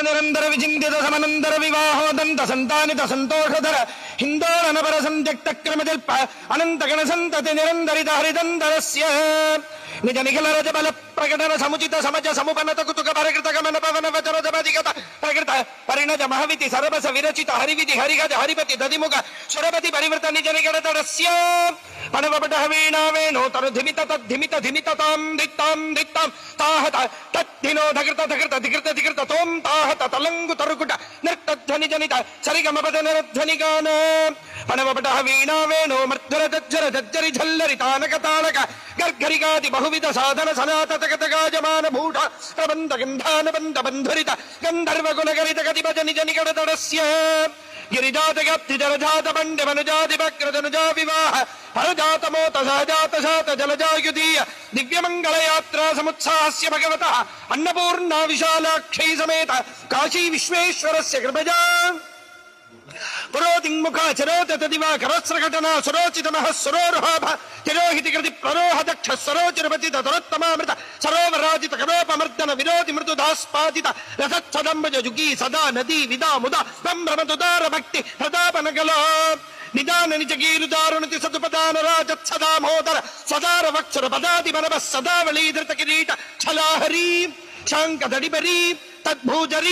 ನಿರಂತರ ವಿಚಿಂತಿತ ಸಮನಂತರ ವಿವಾಹೋದಂತ ಸಂತಾನಿತ ಸಂತೋಷಧರ ಹಿಂದೋಳನಪರ ಸಂತ್ಯಕ್ತ ಕ್ರಮಜಲ್ಪ ಅನಂತ ಗಣ ಸಂತತಿ ನಿರಂತರಿತ ಹರಿದಂತರಸ್ಯ ನಿಜ ನಿಖಿಲ ರಜಬಲ ಪ್ರಕಟನ ಸಮುಚಿತ ಸಮಜ ಸಮುಪನತ ಕುತುಕ ಪರಕೃತ ಗಮನ ಪವನ ವಚನ ಜಪದಿಗತ ಪ್ರಕೃತ ಪರಿಣಜ ಮಹವಿತಿ ಸರಬಸ ವಿರಚಿತ ಹರಿವಿಧಿ ಹರಿಗಜ ಹರಿಪತಿ ದಧಿಮುಖ ಸುರಪತಿ ಪರಿವೃತ ನಿಜ ನಿಗಡತಡಸ್ಯ ಪಣವಪಟ ವೀಣಾವೇಣೋ ತರು ಧಿಮಿತ ತದ್ಧಿಮಿತ ಧಿಮಿತ ತಾಂ ದಿತ್ತಾಂ ದಿತ್ತಾಂ ತಾಹತ ತದ್ಧಿನೋ ಧಕೃತ ಧಕೃತ ಧಿಕೃತ ಧಿಕೃತ ತೋಂ ತಾಹತ ತಲಂಗು ತರುಕುಟ ನೃತ್ತಧ್ವನಿ ಜನಿತ ಸರಿಗಮಪದ ನಿರಧ್ವನಿಗಾನ ಪಣವಪಟ ವೀಣಾವೇಣೋ ಮರ್ಧರ ಜಜ್ಜರ ಜಜ್ಜರಿ ಝಲ್ಲರಿ ತಾನಕ ತಾನಕ ಗರ್ಗರಿಗಾದಿ ಬಹುವಿಧ ಸಾಧನ ಸನಾತಕ ಗಜಮಾನ ಭೂಷ ಪ್ರಬಂಧ ಗಂಧಾನ ಬಂಧ ಬಂಧುರಿತ ಗಂಧರ್ವ ಗುಣಗರಿತ ಗತಿ ಭಜ ನಿಜ ನಿಕಟತಡಸ್ಯ ಗಿರಿಜಾತ ಗಪ್ತಿ ಜಲಜಾತ ಬಂಡೆ ಮನುಜಾತಿ ಭಕ್ರಜನುಜಾ ವಿವಾಹ ಹರಜಾತ ಮೋತ ಸಹಜಾತ ಶಾತ ಜಲಜಾಯುಧೀಯ ದಿವ್ಯಮಂಗಳ ಯಾತ್ರಾ ಸಮುತ್ಸಾಹಸ್ಯ ಭಗವತಃ ಅನ್ನಪೂರ್ಣ ವಿಶಾಲಾಕ್ಷೈ ಸಮೇತ ಕಾಶಿ ವಿಶ್ವೇಶ್ವರಸ್ಯ ಕೃಪಜಾ ಪುರೋತಿಂಗ್ಮುಖಾಚರೋತ ದಿವಾಕರಸ್ರಘಟನಾ ಸುರೋಚಿತಮಃ ಸುರೋರುಹಾಭ ತಿರೋಹಿತಿ ಕೃತಿ ಪ್ರರೋಹ ದಕ್ಷ ಸರೋಚಿರಪತಿತ ತರೋತ್ತಮಾಮೃತ ಸರೋವರಾಜಿತ ಕರೋಪಮರ್ದನ ವಿರೋಧಿ ಮೃದುದಾಸ್ಪಾದಿತ ರಥಚ್ಛದಂಬಜ ಜುಗೀ ಸದಾ ನದಿ ವಿದಾ ಮುದ ಸಂಭ್ರಮದುದಾರ ಭಕ್ತಿ ಪ್ರತಾಪನಗಲ ನಿದಾನ ನಿಜಗೀರುದಾರುಣತಿ ಸದುಪದಾನ ರಾಜತ್ ಸದಾ ಮೋದರ ಸದಾರ ವಕ್ಷರ ಪದಾದಿ ಮನವ ಸದಾವಳಿ ಧೃತ ಕಿರೀಟ ಛಲಾಹರಿ ಶಾಂಕ ದಡಿಬರಿ ತದ್ಭೂಜರಿ